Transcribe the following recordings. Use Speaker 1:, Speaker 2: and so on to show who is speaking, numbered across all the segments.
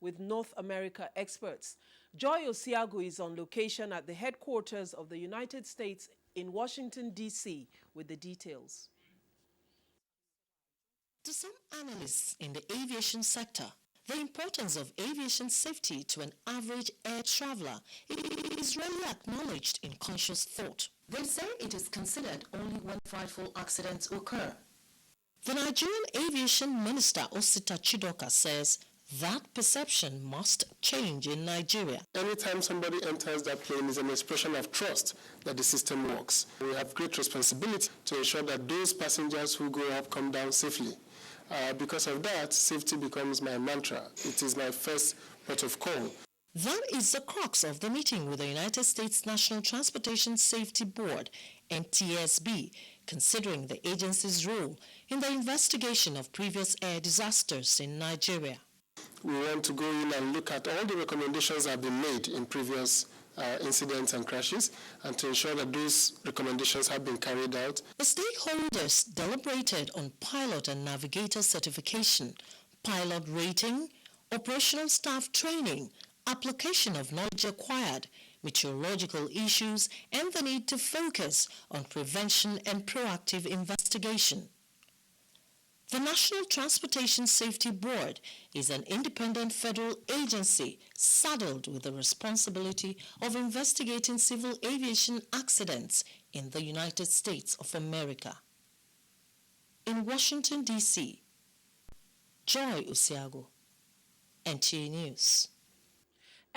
Speaker 1: with North America experts. Joy Osiago is on location at the headquarters of the United States in Washington, D.C. with the details.
Speaker 2: To some analysts in the aviation sector, the importance of aviation safety to an average air traveler is rarely acknowledged in conscious thought. They say it is considered only when frightful accidents occur. The Nigerian Aviation Minister Osita Chidoka says that perception must change in Nigeria.
Speaker 3: Anytime somebody enters that plane is an expression of trust that the system works. We have great responsibility to ensure that those passengers who go up come down safely. Because of that, safety becomes my mantra. It is my first port of call.
Speaker 2: That is the crux of the meeting with the United States National Transportation Safety Board, NTSB, considering the agency's role in the investigation of previous air disasters in Nigeria.
Speaker 3: We want to go in and look at all the recommendations that have been made in previous incidents and crashes, and to ensure that those recommendations have been carried out.
Speaker 2: The stakeholders deliberated on pilot and navigator certification, pilot rating, operational staff training, application of knowledge acquired, meteorological issues, and the need to focus on prevention and proactive investigation. The National Transportation Safety Board is an independent federal agency saddled with the responsibility of investigating civil aviation accidents in the United States of America. In Washington, D.C., Joy Osiago, NTA News.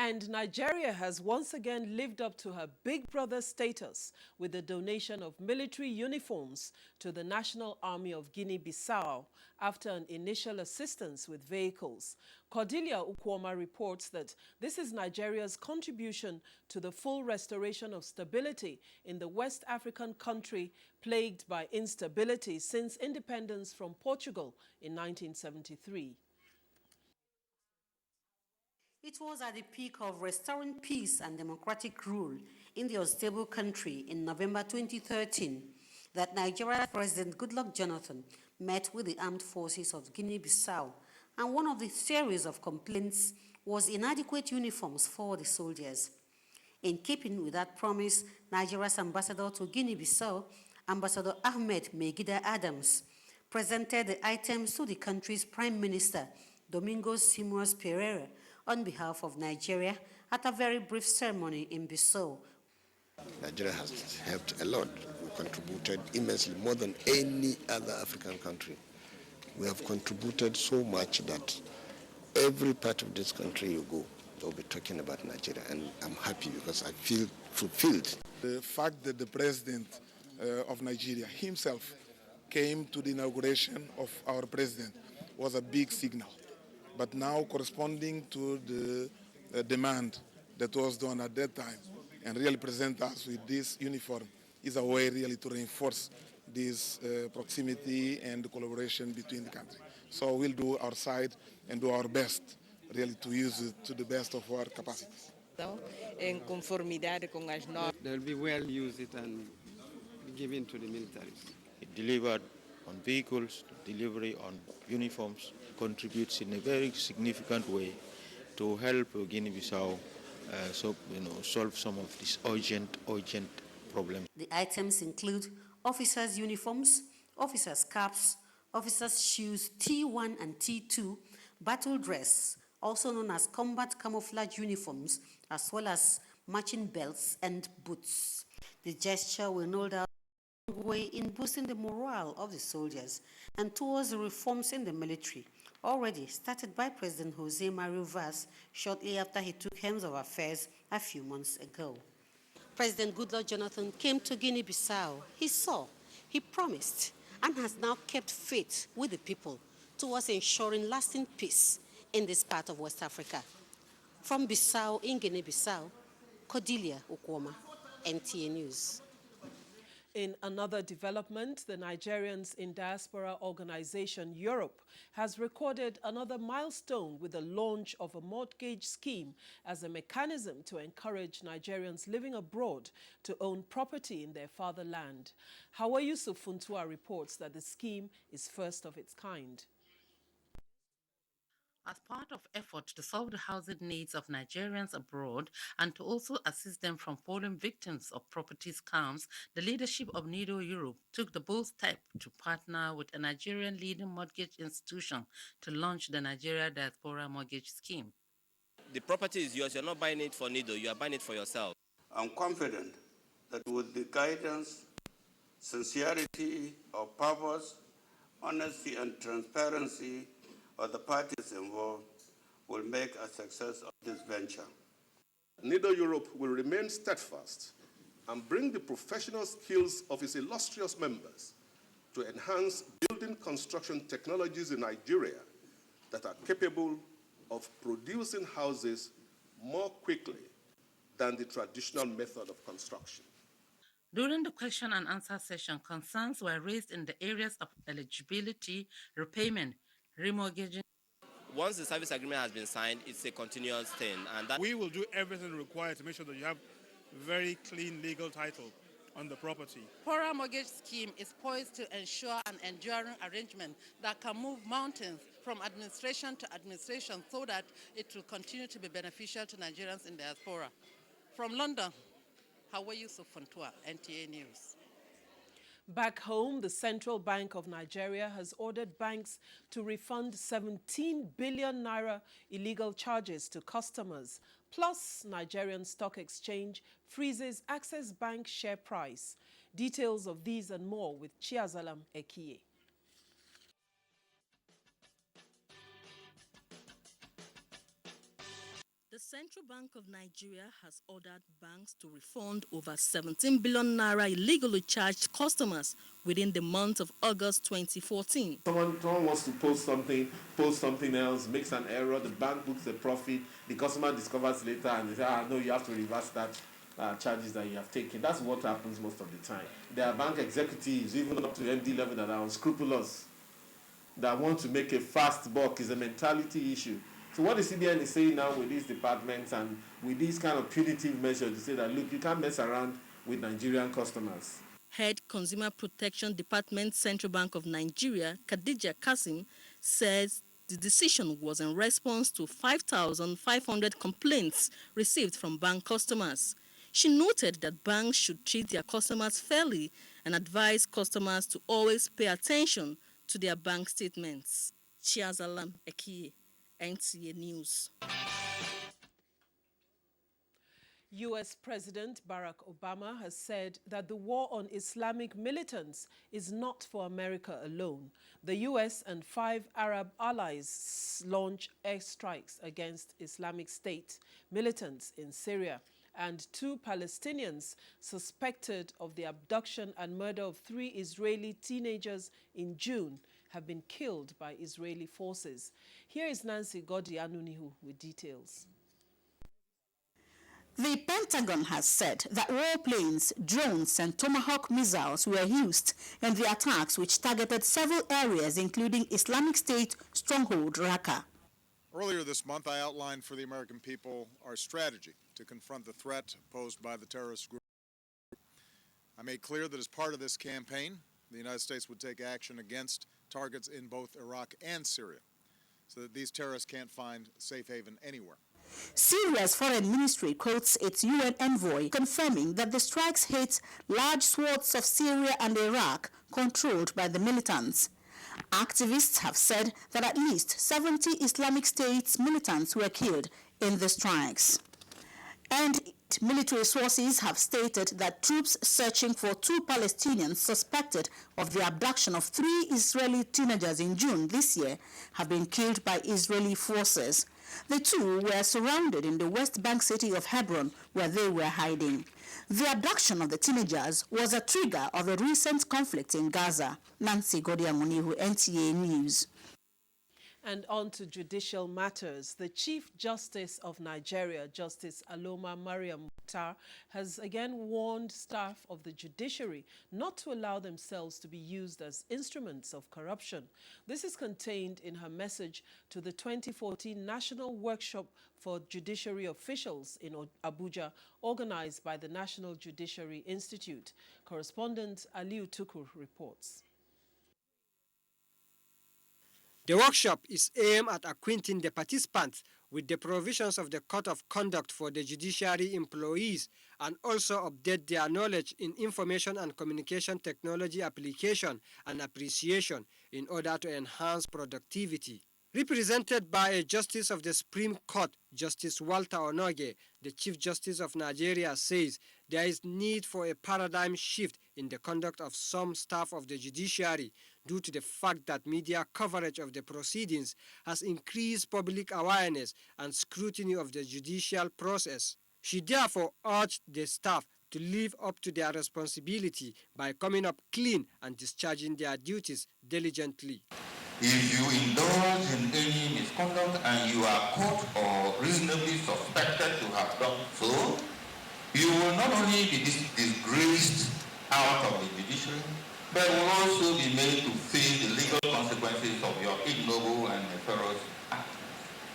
Speaker 1: And Nigeria has once again lived up to her big brother status with the donation of military uniforms to the National Army of Guinea-Bissau after an initial assistance with vehicles. Cordelia Ukwoma reports that this is Nigeria's contribution to the full restoration of stability in the West African country plagued by instability since independence from Portugal in 1973.
Speaker 4: It was at the peak of restoring peace and democratic rule in the unstable country in November 2013 that Nigeria's President Goodluck Jonathan met with the armed forces of Guinea-Bissau, and one of the series of complaints was inadequate uniforms for the soldiers. In keeping with that promise, Nigeria's ambassador to Guinea-Bissau, Ambassador Ahmed Megida Adams, presented the items to the country's Prime Minister, Domingos Simões Pereira, on behalf of Nigeria at a very brief ceremony in Bissau.
Speaker 5: Nigeria has helped a lot. We contributed immensely, more than any other African country. We have contributed so much that every part of this country you go, they'll be talking about Nigeria, and I'm happy because I feel fulfilled.
Speaker 6: The fact that the president of Nigeria himself came to the inauguration of our president was a big signal. But now, corresponding to the demand that was done at that time, and really present us with this uniform, is a way really to reinforce this proximity and collaboration between the countries. So we'll do our side and do our best, really, to use it to the best of our capacities.
Speaker 7: En conformidade con as normas.
Speaker 8: They'll be well used and given to the militaries.
Speaker 9: It delivered on vehicles, delivery on uniforms, contributes in a very significant way to help Guinea-Bissau solve some of these urgent problems.
Speaker 4: The items include officers' uniforms, officers' caps, officers' shoes T1 and T2, battle dress, also known as combat camouflage uniforms, as well as matching belts and boots. The gesture will no doubt way in boosting the morale of the soldiers and towards the reforms in the military, already started by President Jose Mario Vaz shortly after he took hands of affairs a few months ago. President Goodluck Jonathan came to Guinea-Bissau. He saw, he promised, and has now kept faith with the people towards ensuring lasting peace in this part of West Africa. From Bissau in Guinea-Bissau, Cordelia Ukwoma, NTA News.
Speaker 1: In another development, the Nigerians in Diaspora Organization Europe has recorded another milestone with the launch of a mortgage scheme as a mechanism to encourage Nigerians living abroad to own property in their fatherland. Hawa Yusuf Funtua reports that the scheme is first of its kind.
Speaker 10: As part of effort to solve the housing needs of Nigerians abroad and to also assist them from falling victims of property scams, the leadership of NIDO Europe took the bold step to partner with a Nigerian leading mortgage institution to launch the Nigeria Diaspora Mortgage Scheme.
Speaker 11: The property is yours. You're not buying it for NIDO. You are buying it for yourself.
Speaker 12: I'm confident that with the guidance, sincerity of purpose, honesty and transparency of the parties involved, will make a success of this venture.
Speaker 13: NIDO Europe will remain steadfast and bring the professional skills of its illustrious members to enhance building construction technologies in Nigeria that are capable of producing houses more quickly than the traditional method of construction.
Speaker 10: During the question and answer session, concerns were raised in the areas of eligibility, repayment, remortgaging.
Speaker 11: Once the service agreement has been signed, it's a continuous thing. And that
Speaker 14: we will do everything required to make sure that you have very clean legal title on the property.
Speaker 10: Diaspora Mortgage Scheme is poised to ensure an enduring arrangement that can move mountains from administration to administration so that it will continue to be beneficial to Nigerians in diaspora. From London, Hawa Yusuf Fontua, NTA News.
Speaker 1: Back home, the Central Bank of Nigeria has ordered banks to refund 17 billion naira illegal charges to customers. Plus, Nigerian Stock Exchange freezes Access Bank share price. Details of these and more with Chiazalam Ekie.
Speaker 15: The Central Bank of Nigeria has ordered banks to refund over 17 billion naira illegally charged customers within the month of August 2014.
Speaker 16: Someone wants to post something else, makes an error, the bank books a profit, the customer discovers later and they say, no, you have to reverse that charges that you have taken. That's what happens most of the time. There are bank executives, even up to MD level, that are unscrupulous, that want to make a fast buck. Is a mentality issue. So what the CBN is saying now with these departments and with these kind of punitive measures to say that, look, you can't mess around with Nigerian customers.
Speaker 15: Head Consumer Protection Department, Central Bank of Nigeria, Khadija Kasim, says the decision was in response to 5,500 complaints received from bank customers. She noted that banks should treat their customers fairly and advise customers to always pay attention to their bank statements. Chiazalam Ekie, NTA News.
Speaker 1: U.S. President Barack Obama has said that the war on Islamic militants is not for America alone. The U.S. and 5 Arab allies launch airstrikes against Islamic State militants in Syria, and 2 Palestinians suspected of the abduction and murder of 3 Israeli teenagers in June have been killed by Israeli forces. Here is Nancy Godi-Anunihu with details.
Speaker 17: The Pentagon has said that warplanes, drones and Tomahawk missiles were used in the attacks which targeted several areas including Islamic State stronghold Raqqa.
Speaker 18: Earlier this month, I outlined for the American people our strategy to confront the threat posed by the terrorist group. I made clear that as part of this campaign, the United States would take action against targets in both Iraq and Syria so that these terrorists can't find safe haven anywhere.
Speaker 17: Syria's foreign ministry quotes its UN envoy confirming that the strikes hit large swaths of Syria and Iraq controlled by the militants. Activists have said that at least 70 Islamic State militants were killed in the strikes. And military sources have stated that troops searching for 2 Palestinians suspected of the abduction of 3 Israeli teenagers in June this year have been killed by Israeli forces. The 2 were surrounded in the West Bank city of Hebron, where they were hiding. The abduction of the teenagers was a trigger of a recent conflict in Gaza. Nancy Godi-Anunihu, NTA News.
Speaker 1: And on to judicial matters. The Chief Justice of Nigeria, Justice Aloma Mariam Mukhtar, has again warned staff of the judiciary not to allow themselves to be used as instruments of corruption. This is contained in her message to the 2014 National Workshop for Judiciary Officials in Abuja, organized by the National Judiciary Institute. Correspondent Aliu Tukur reports.
Speaker 19: The workshop is aimed at acquainting the participants with the provisions of the Code of Conduct for the judiciary employees and also update their knowledge in information and communication technology application and appreciation in order to enhance productivity. Represented by a Justice of the Supreme Court, Justice Walter Onoge, the Chief Justice of Nigeria says there is need for a paradigm shift in the conduct of some staff of the judiciary due to the fact that media coverage of the proceedings has increased public awareness and scrutiny of the judicial process. She therefore urged the staff to live up to their responsibility by coming up clean and discharging their duties diligently.
Speaker 20: If you indulge in any misconduct and you are caught or reasonably suspected to have done so, you will not only be disgraced out of the judiciary, but will also be made to face the legal consequences of your ignoble and nefarious acts.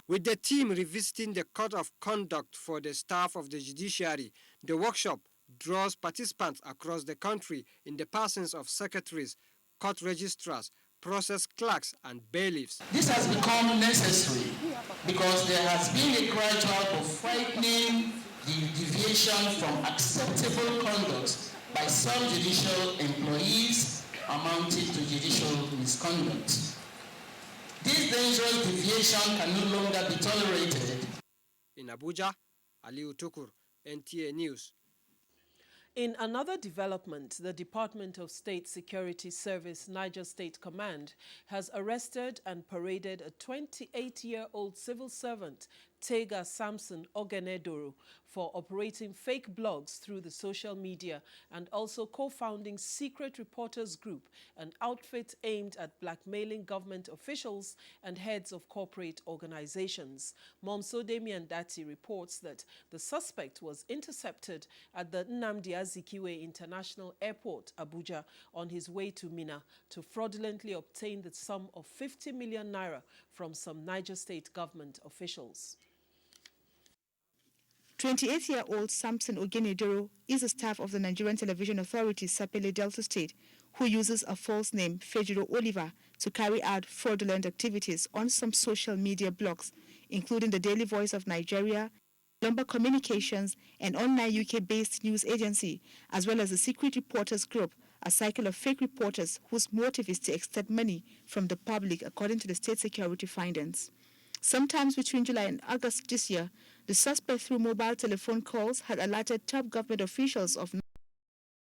Speaker 19: With the team revisiting the Code of Conduct for the staff of the judiciary, the workshop draws participants across the country in the persons of secretaries, court registrars, process clerks, and bailiffs.
Speaker 21: This has become necessary because there has been a gradual frightening the deviation from acceptable conduct by some judicial employees amounting to judicial misconduct. This dangerous deviation can no longer be tolerated.
Speaker 19: In Abuja, Aliu Tukur, NTA News.
Speaker 1: In another development, the Department of State Security Service Niger State Command has arrested and paraded a 28-year-old civil servant, Tega Samson Ogenedoro, for operating fake blogs through the social media and also co-founding Secret Reporters Group, an outfit aimed at blackmailing government officials and heads of corporate organizations. Momso Damian Dati reports that the suspect was intercepted at the Nnamdi Azikiwe International Airport, Abuja, on his way to Minna to fraudulently obtain the sum of 50 million naira from some Niger State government officials.
Speaker 22: 28-year-old Samson Ogenedoro is a staff of the Nigerian Television Authority, Sapele Delta State, who uses a false name, Fejiro Oliver, to carry out fraudulent activities on some social media blogs, including the Daily Voice of Nigeria, Lumber Communications, an online UK-based news agency, as well as the Secret Reporters Group, a cycle of fake reporters whose motive is to extort money from the public, according to the state security findings. Sometimes between July and August this year, the suspect through mobile telephone calls had alerted top government officials of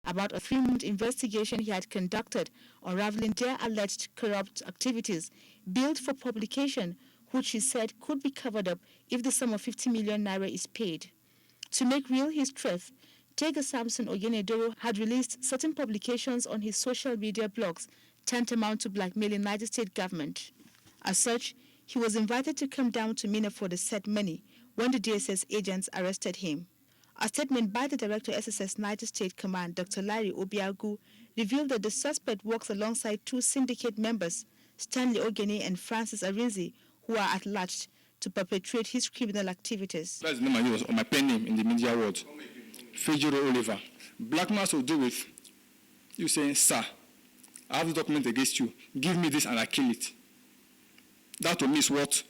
Speaker 22: about a 3-month investigation he had conducted unraveling their alleged corrupt activities, billed for publication, which he said could be covered up if the sum of 50 million naira is paid. To make real his threat, Tega Samson Ogenedoro had released certain publications on his social media blogs tantamount to blackmailing Niger State government. As such, he was invited to come down to Minna for the said money when the DSS agents arrested him. A statement by the Director SSS Niger State Command, Dr. Larry Obiagu, revealed that the suspect works alongside 2 syndicate members, Stanley Ogene and Francis Arinzi, who are at large to perpetrate his criminal activities.
Speaker 23: That's the name I use on my pen name in the media world. Fejiro Oliver. Blackmail will do with you saying, sir, I have the document against you. Give me this and I kill it. That to me is what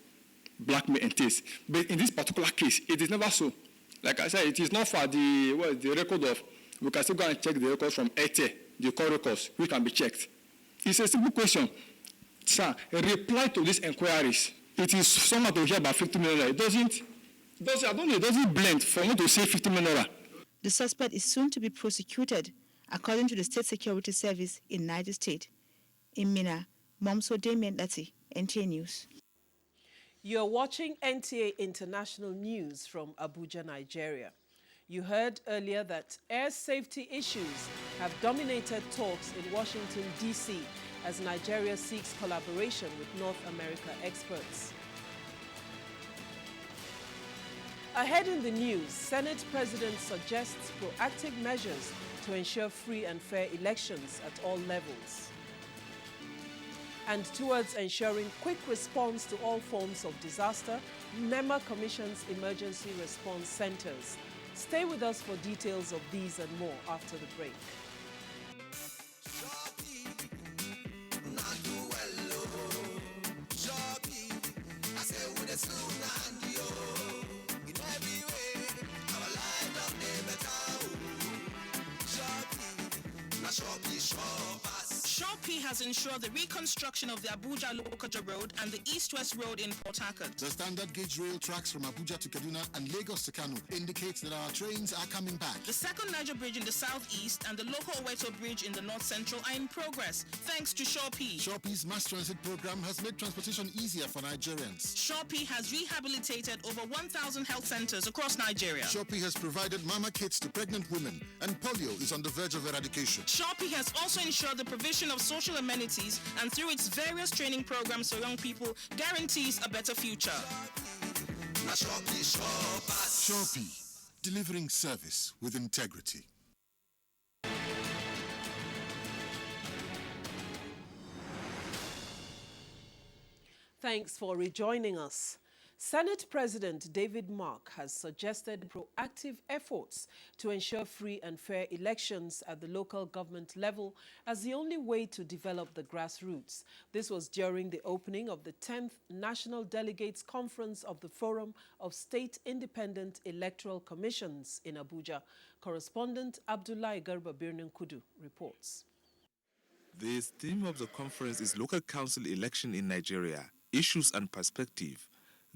Speaker 23: blackmail entails. But in this particular case, it is never so. Like I said, it is not for the record of, we can still go and check the records from NTA, the call records, which can be checked. It's a simple question. Sir, reply to these inquiries. It is someone to hear about 50 million. It doesn't blend for me to say 50 million.
Speaker 22: The suspect is soon to be prosecuted, according to the State Security Service in Niger State. In Minna, Momso Damian Dati, NTA News.
Speaker 1: You're watching NTA International News from Abuja, Nigeria. You heard earlier that air safety issues have dominated talks in Washington, D.C. as Nigeria seeks collaboration with North America experts. Ahead in the news, Senate President suggests proactive measures to ensure free and fair elections at all levels. And towards ensuring quick response to all forms of disaster, NEMA commissions emergency response centers. Stay with us for details of these and more after the break.
Speaker 2: Shopee has ensured the reconstruction of the Abuja-Lokoja Road and the East-West Road in Port Harcourt.
Speaker 3: The standard gauge rail tracks from Abuja to Kaduna and Lagos to Kano indicates that our trains are coming back.
Speaker 2: The second Niger Bridge in the southeast and the local Oweto Bridge in the north central are in progress, thanks to Shopee.
Speaker 3: Shopee's mass transit program has made transportation easier for Nigerians.
Speaker 2: Shopee has rehabilitated over 1,000 health centers across Nigeria.
Speaker 3: Shopee has provided mama kits to pregnant women, and polio is on the verge of eradication.
Speaker 2: Shopee has also ensured the provision of social amenities, and through its various training programs for young people, guarantees a better future.
Speaker 3: Shopee, delivering service with integrity.
Speaker 1: Thanks for rejoining us. Senate President David Mark has suggested proactive efforts to ensure free and fair elections at the local government level as the only way to develop the grassroots. This was during the opening of the 10th National Delegates Conference of the Forum of State Independent Electoral Commissions in Abuja. Correspondent Abdullahi Garba Birnin Kudu reports.
Speaker 5: The theme of the conference is Local Council Election in Nigeria, Issues and Perspective.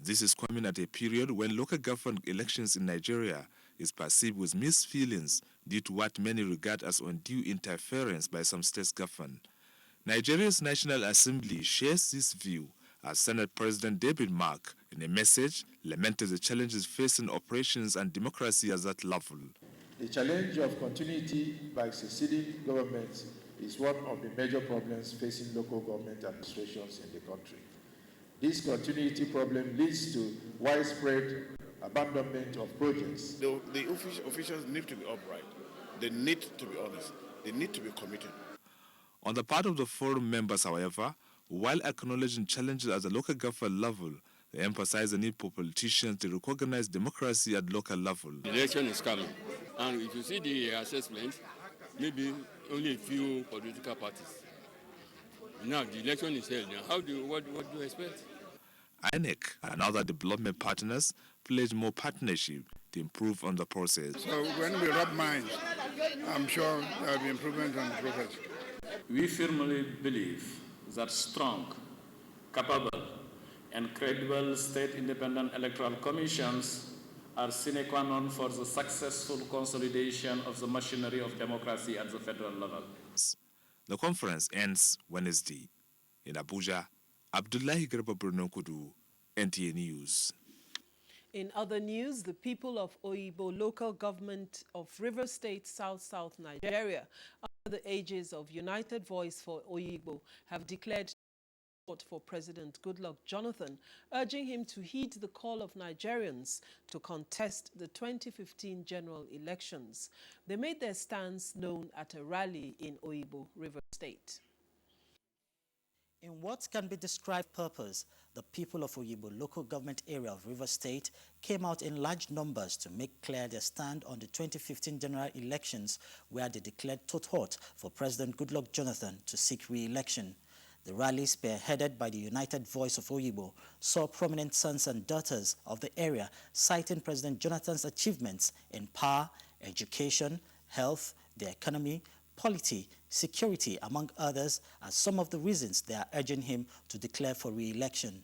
Speaker 5: This is coming at a period when local government elections in Nigeria is perceived with mixed feelings due to what many regard as undue interference by some state government. Nigeria's National Assembly shares this view as Senate President David Mark, in a message, lamented the challenges facing operations and democracy at that level.
Speaker 24: The challenge of continuity by succeeding governments is one of the major problems facing local government administrations in the country. This continuity problem leads to widespread abandonment of projects.
Speaker 25: The officials need to be upright. They need to be honest. They need to be committed.
Speaker 5: On the part of the forum members, however, while acknowledging challenges at the local government level, they emphasize the need for politicians to recognize democracy at local level.
Speaker 26: The election is coming, and if you see the assessment, maybe only a few political parties. Now the election is held. Now, what do you expect?
Speaker 5: INEC and other development partners pledge more partnership to improve on the process.
Speaker 25: So when we rub minds, I'm sure there will be improvement on the process.
Speaker 27: We firmly believe that strong, capable, and credible state independent electoral commissions are sine qua non for the successful consolidation of the machinery of democracy at the federal level.
Speaker 5: The conference ends Wednesday. In Abuja, Abdullahi Garba Birnin Kudu, NTA News.
Speaker 1: In other news, the people of Oyibo local government of River State, South Nigeria, under the aegis of United Voice for Oyibo, have declared support for President Goodluck Jonathan, urging him to heed the call of Nigerians to contest the 2015 general elections. They made their stance known at a rally in Oyibo, River State.
Speaker 28: In what can be described purpose, the people of Oyibo local government area of River State came out in large numbers to make clear their stand on the 2015 general elections, where they declared tot-hot for President Goodluck Jonathan to seek re-election. The rally, spearheaded by the United Voice of Oyibo, saw prominent sons and daughters of the area citing President Jonathan's achievements in power, education, health, the economy, polity, security, among others, as some of the reasons they are urging him to declare for re-election.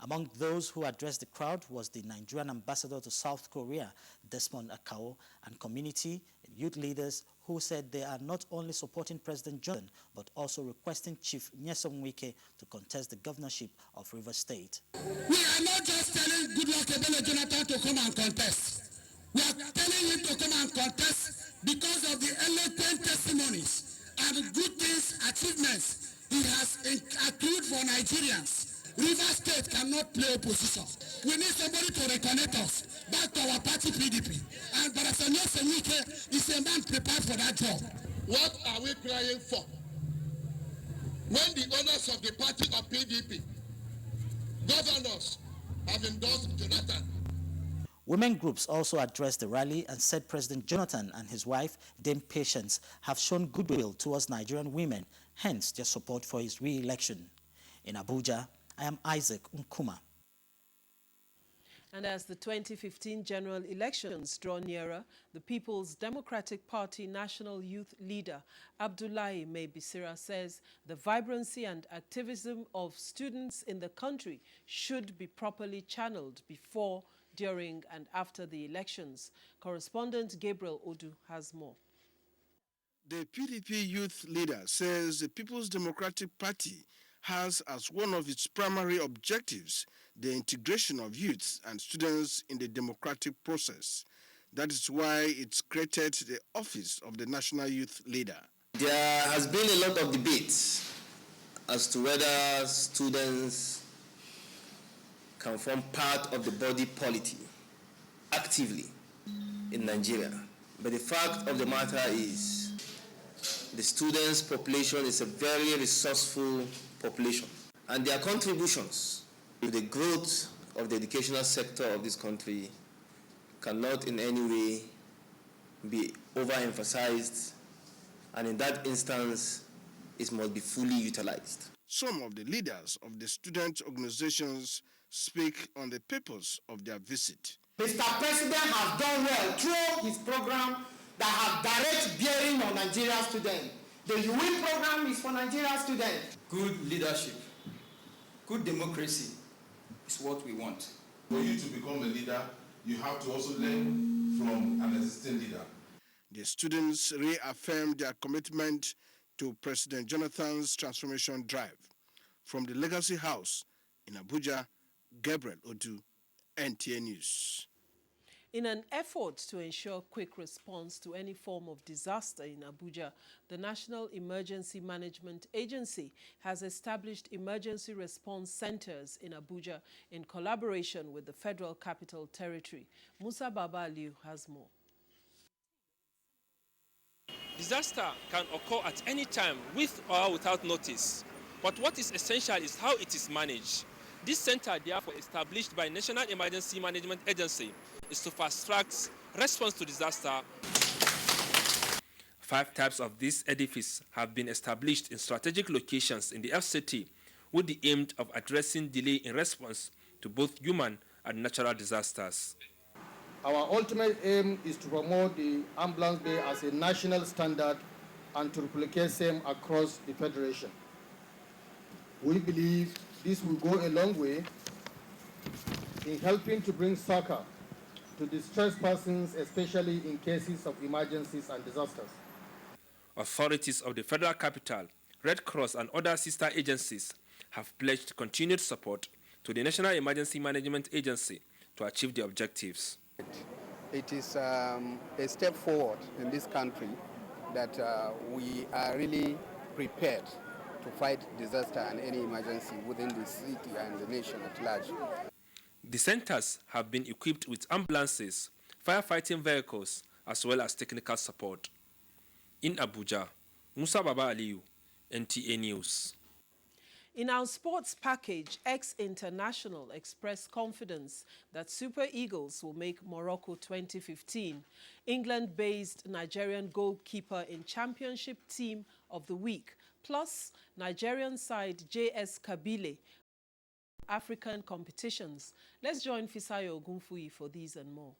Speaker 28: Among those who addressed the crowd was the Nigerian ambassador to South Korea, Desmond Akao, and community and youth leaders who said they are not only supporting President Jonathan, but also requesting Chief Nyesom Wike to contest the governorship of River State.
Speaker 29: We are not just telling Goodluck Jonathan to come and contest. We are telling him to come and contest because of the eloquent testimonies and the good things, achievements he has accrued for Nigerians. River State cannot play opposition. We need somebody to reconnect us back to our party PDP. And Barrister Nyesom Wike is a man prepared for that job. What are we crying for? When the owners of the party of PDP, governors, have endorsed Jonathan.
Speaker 28: Women groups also addressed the rally and said President Jonathan and his wife, Dame Patience, have shown goodwill towards Nigerian women, hence their support for his re-election. In Abuja, I am Isaac Nkuma.
Speaker 1: And as the 2015 general elections draw nearer, the People's Democratic Party National Youth Leader Abdullahi Mai Bisira says the vibrancy and activism of students in the country should be properly channeled before, during and after the elections. Correspondent Gabriel Odu has more.
Speaker 4: The PDP youth leader says the People's Democratic Party has as one of its primary objectives the integration of youths and students in the democratic process. That is why it's created the office of the National Youth Leader.
Speaker 6: There has been a lot of debates as to whether students can form part of the body politic actively in Nigeria. But the fact of the matter is the students' population is a very resourceful population, and their contributions to the growth of the educational sector of this country cannot in any way be overemphasized, and in that instance, it must be fully utilized.
Speaker 4: Some of the leaders of the student organizations speak on the purpose of their visit.
Speaker 21: Mr. President has done well through his program that have direct bearing on Nigerian students. The UN program is for Nigerian students.
Speaker 7: Good leadership, good democracy is what we want.
Speaker 8: For you to become a leader, you have to also learn from an existing leader.
Speaker 4: The students reaffirmed their commitment to President Jonathan's transformation drive. From the Legacy House in Abuja, Gabriel Odu, NTA News.
Speaker 1: In an effort to ensure quick response to any form of disaster in Abuja, the National Emergency Management Agency has established emergency response centers in Abuja in collaboration with the Federal Capital Territory. Musa Baba Aliu has more.
Speaker 9: Disaster can occur at any time with or without notice. But what is essential is how it is managed. This center, therefore established by National Emergency Management Agency, is to fast-track response to disaster. 5 types of this edifice have been established in strategic locations in the FCT with the aim of addressing delay in response to both human and natural disasters.
Speaker 11: Our ultimate aim is to promote the ambulance bay as a national standard and to replicate same across the Federation. We believe this will go a long way in helping to bring succor to distressed persons, especially in cases of emergencies and disasters.
Speaker 9: Authorities of the Federal Capital, Red Cross and other sister agencies have pledged continued support to the National Emergency Management Agency to achieve the objectives.
Speaker 12: It is a step forward in this country that we are really prepared to fight disaster and any emergency within the city and the nation at large.
Speaker 9: The centers have been equipped with ambulances, firefighting vehicles, as well as technical support. In Abuja, Musa Baba Aliu, NTA News.
Speaker 1: In our sports package, ex-international expressed confidence that Super Eagles will make Morocco 2015. England-based Nigerian goalkeeper in Championship Team of the Week, plus Nigerian side JS Kabile African competitions. Let's join Fisayo Ogunfuyi for these and more.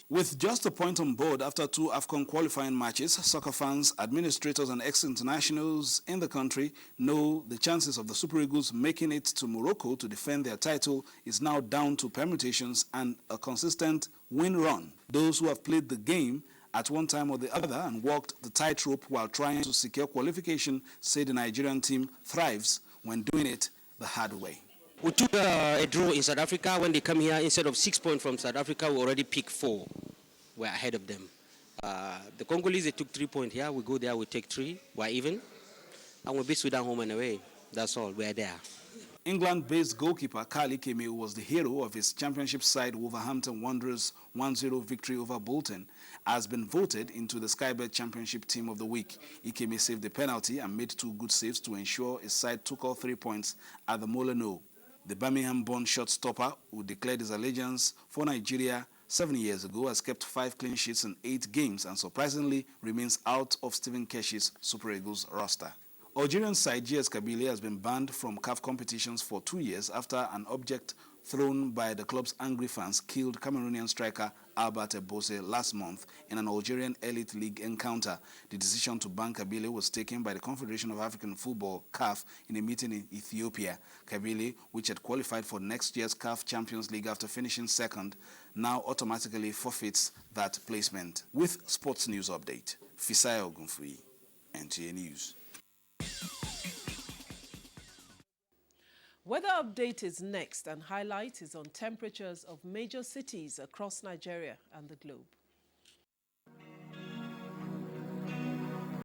Speaker 13: With just a point on board after 2 AFCON qualifying matches, soccer fans, administrators and ex-internationals in the country know the chances of the Super Eagles making it to Morocco to defend their title is now down to permutations and a consistent win run. Those who have played the game at one time or the other and walked the tightrope while trying to secure qualification say the Nigerian team thrives when doing it the hard way.
Speaker 14: We took a draw in South Africa. When they come here, instead of 6 points from South Africa, we already picked 4. We're ahead of them. The Congolese, they took 3 points here. We go there, we take 3. We're even. And we beat Sudan home and away. That's all. We're there.
Speaker 13: England-based goalkeeper Kali Keme was the hero of his championship side Wolverhampton Wanderers' 1-0 victory over Bolton, has been voted into the Sky Bet Championship Team of the Week. Ikeme saved the penalty and made 2 good saves to ensure his side took all 3 points at the Molineux. The Birmingham-born shot stopper, who declared his allegiance for Nigeria, 7 years ago, has kept 5 clean sheets in 8 games and surprisingly remains out of Stephen Keshi's Super Eagles roster. Algerian side GS Kabylie has been banned from CAF competitions for 2 years after an object thrown by the club's angry fans killed Cameroonian striker Albert Ebose last month in an Algerian Elite League encounter. The decision to ban Kabylie was taken by the Confederation of African Football, CAF, in a meeting in Ethiopia. Kabylie, which had qualified for next year's CAF Champions League after finishing second, now automatically forfeits that placement. With Sports News Update, Fisaya Ogunfui, NTA News.
Speaker 1: Weather update is next, and highlight is on temperatures of major cities across Nigeria and the globe.